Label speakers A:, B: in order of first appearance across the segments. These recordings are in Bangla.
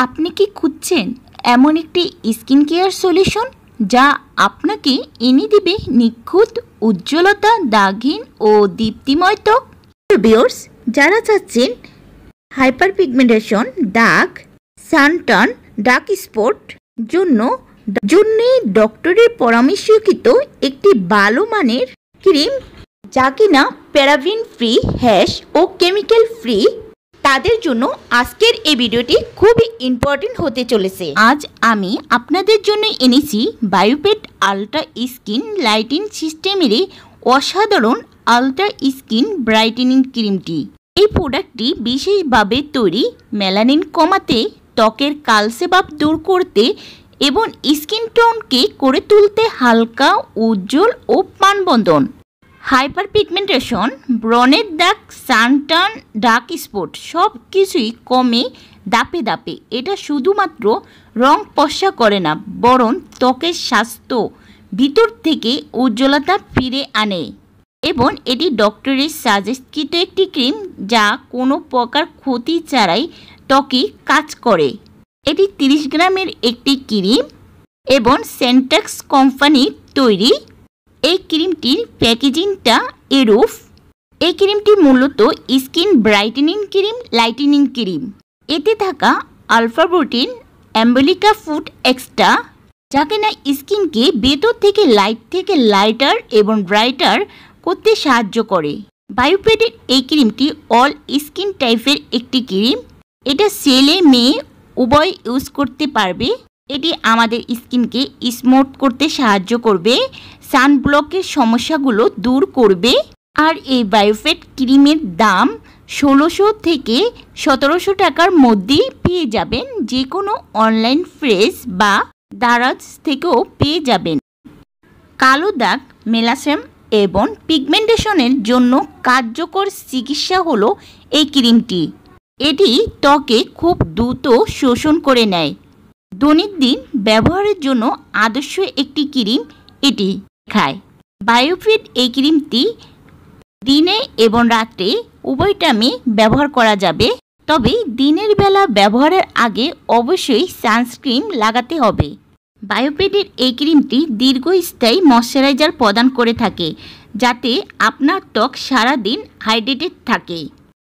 A: আপনি কি খুঁজছেন এমন একটি স্কিন কেয়ার সলিউশন যা আপনাকে এনে দিবে নিখুঁত উজ্জ্বলতা, দাগহীন ও দীপ্তিময় ত্বক? ভিউয়ার্স, যারা চাচ্ছেন হাইপার পিগমেন্টেশন, দাগ, সানটার্ন, ডার্ক স্পট জন্য ডক্টরের পরামর্শকৃত একটি ভালো মানের ক্রিম যা কিনা প্যারাবেন ফ্রি, হ্যাশ ও কেমিক্যাল ফ্রি, তাদের জন্য আজকের এই ভিডিওটি খুবই ইম্পর্টেন্ট হতে চলেছে। আজ আমি আপনাদের জন্য এনেছি বায়োপেট আল্ট্রা স্কিন লাইটিং সিস্টেমের অসাধারণ আল্ট্রা স্কিন ব্রাইটেনিং ক্রিমটি। এই প্রোডাক্টটি বিশেষভাবে তৈরি মেলানিন কমাতে, ত্বকের কালচে ভাব দূর করতে এবং স্কিন টোনকে করে তুলতে হালকা, উজ্জ্বল ও প্রাণবন্তন। হাইপার পিগমেন্টেশন, ব্রণের দাগ, সানটার্ন, ডার্ক স্পট সব কিছুই কমে দাপে দাপে। এটা শুধুমাত্র রং ফর্সা করে না, বরং ত্বকের স্বাস্থ্য ভিতর থেকে উজ্জ্বলতা ফিরে আনে। এবং এটি ডক্টরের সাজেস্টকৃত একটি ক্রিম যা কোনো প্রকার ক্ষতি ছাড়াই ত্বকে কাজ করে। এটি 30 গ্রামের একটি ক্রিম এবং সেন্টেক্স কোম্পানির তৈরি। এই ক্রিমটির প্যাকেজিংটা এরূপ। এই ক্রিমটি মূলত skin brightening cream, lightning cream. এতে থাকা আলফা প্রোটিন অ্যাম্বলিকা ফুড এক্সট্রা, যা কিনা স্কিনকে ভেতর থেকে লাইটার এবং ব্রাইটার করতে সাহায্য করে। বায়োপেটের এই ক্রিমটি অল স্কিন টাইপের একটি ক্রিম। এটা ছেলে মেয়ে উভয় ইউজ করতে পারবে। এটি আমাদের স্কিনকে স্মুথ করতে সাহায্য করবে, সানব্লকের সমস্যাগুলো দূর করবে। আর এই বায়োপেট ক্রিমের দাম 1600 থেকে 1700 টাকার মধ্যেই পেয়ে যাবেন। যে কোনো অনলাইন ফ্রেশ বা দারাজ থেকেও পেয়ে যাবেন। কালো দাগ, মেলাসেম এবং পিগমেন্টেশনের জন্য কার্যকর চিকিৎসা হলো এই ক্রিমটি। এটি ত্বকে খুব দ্রুত শোষণ করে নেয়। দৈনন্দিন ব্যবহারের জন্য আদর্শ একটি ক্রিম এটি খায়। বায়োপেট এই ক্রিমটি দিনে এবং রাত্রে উভয় টাইমে ব্যবহার করা যাবে। তবে দিনের বেলা ব্যবহারের আগে অবশ্যই সানস্ক্রিন লাগাতে হবে। বায়োপেটের এই ক্রিমটি দীর্ঘস্থায়ী ময়শ্চারাইজার প্রদান করে থাকে, যাতে আপনার ত্বক সারাদিন হাইড্রেটেড থাকে।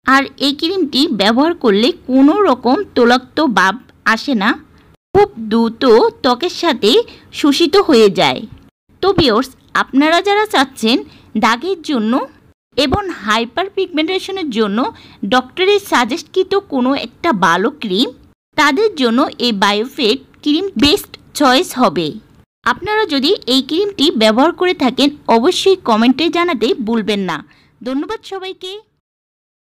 A: আর এই ক্রিমটি ব্যবহার করলে কোনো রকম তৈলাক্ত ভাব আসে না, খুব দ্রুত ত্বকের সাথে শোষিত হয়ে যায়। তো ভিউয়ার্স, আপনারা যারা চাচ্ছেন দাগের জন্য এবং হাইপার পিগমেন্টেশনের জন্য ডক্টরের সাজেস্টকৃত কোনো একটা ভালো ক্রিম, তাদের জন্য এই বায়োপেট ক্রিম বেস্ট চয়েস হবে। আপনারা যদি এই ক্রিমটি ব্যবহার করে থাকেন অবশ্যই কমেন্টে জানাতে ভুলবেন না। ধন্যবাদ সবাইকে।